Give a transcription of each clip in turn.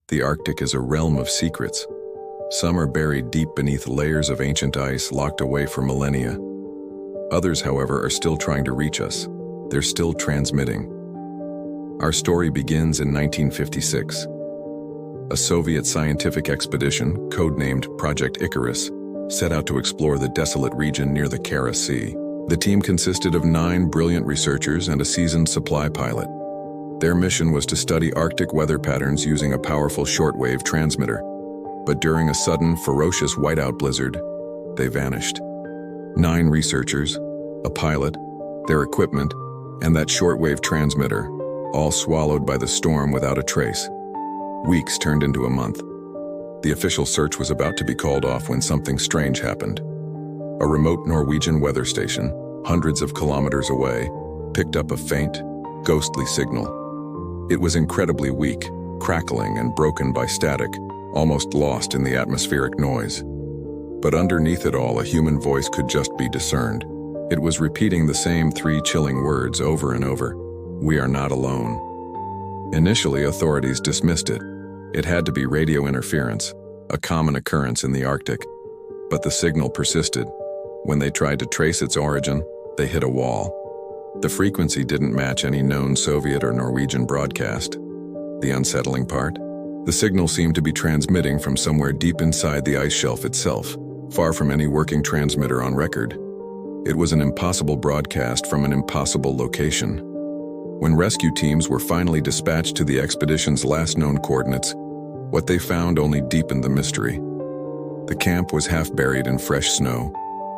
The Arctic is a realm of secrets. Some are buried deep beneath layers of ancient ice locked away for millennia. Others, however, are still trying to reach us. They're still transmitting. Our story begins in 1956. A Soviet scientific expedition, codenamed Project Icarus, set out to explore the desolate region near the Kara Sea. The team consisted of 9 brilliant researchers and a seasoned supply pilot. Their mission was to study Arctic weather patterns using a powerful shortwave transmitter. But during a sudden, ferocious whiteout blizzard, they vanished. 9 researchers, a pilot, their equipment, and that shortwave transmitter, all swallowed by the storm without a trace. Weeks turned into a month. The official search was about to be called off when something strange happened. A remote Norwegian weather station, hundreds of kilometers away, picked up a faint, ghostly signal. It was incredibly weak, crackling and broken by static, almost lost in the atmospheric noise. But underneath it all, a human voice could just be discerned. It was repeating the same 3 chilling words over and over. "We are not alone." Initially, authorities dismissed it. It had to be radio interference, a common occurrence in the Arctic. But the signal persisted. When they tried to trace its origin, they hit a wall. The frequency didn't match any known Soviet or Norwegian broadcast. The unsettling part? The signal seemed to be transmitting from somewhere deep inside the ice shelf itself, far from any working transmitter on record. It was an impossible broadcast from an impossible location. When rescue teams were finally dispatched to the expedition's last known coordinates, what they found only deepened the mystery. The camp was half buried in fresh snow,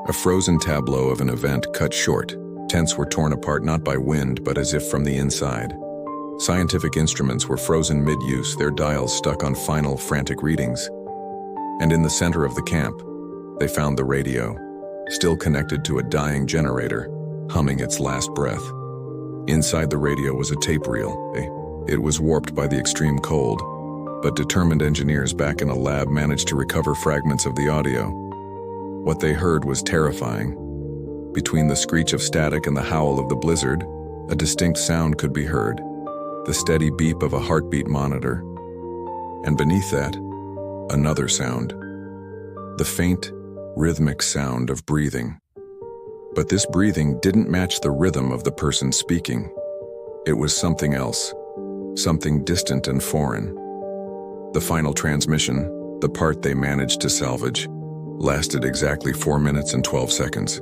a frozen tableau of an event cut short. Tents were torn apart not by wind, but as if from the inside. Scientific instruments were frozen mid-use, their dials stuck on final, frantic readings. And in the center of the camp, they found the radio, still connected to a dying generator, humming its last breath. Inside the radio was a tape reel. It was warped by the extreme cold, but determined engineers back in a lab managed to recover fragments of the audio. What they heard was terrifying. Between the screech of static and the howl of the blizzard, a distinct sound could be heard, the steady beep of a heartbeat monitor. And beneath that, another sound, the faint, rhythmic sound of breathing. But this breathing didn't match the rhythm of the person speaking. It was something else, something distant and foreign. The final transmission, the part they managed to salvage, lasted exactly 4 minutes and 12 seconds.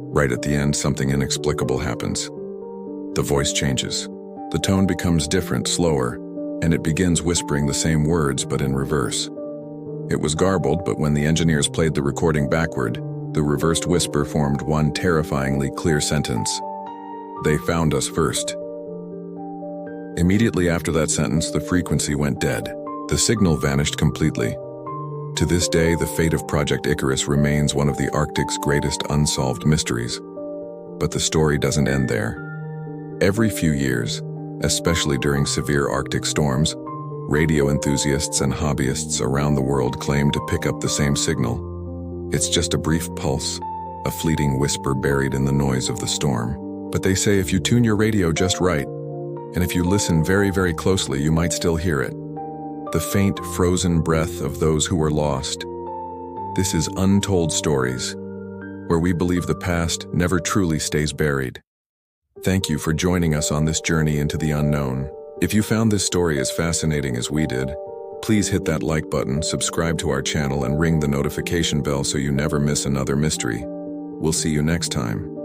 Right at the end, something inexplicable happens. The voice changes. The tone becomes different, slower, and it begins whispering the same words but in reverse. It was garbled, but when the engineers played the recording backward, the reversed whisper formed one terrifyingly clear sentence. "They found us first." Immediately after that sentence, the frequency went dead. The signal vanished completely. To this day, the fate of Project Icarus remains one of the Arctic's greatest unsolved mysteries. But the story doesn't end there. Every few years, especially during severe Arctic storms, radio enthusiasts and hobbyists around the world claim to pick up the same signal. It's just a brief pulse, a fleeting whisper buried in the noise of the storm. But they say if you tune your radio just right, and if you listen very, very closely, you might still hear it. The faint, frozen breath of those who were lost. This is Untold Stories, where we believe the past never truly stays buried. Thank you for joining us on this journey into the unknown. If you found this story as fascinating as we did, please hit that like button, subscribe to our channel, and ring the notification bell so you never miss another mystery. We'll see you next time.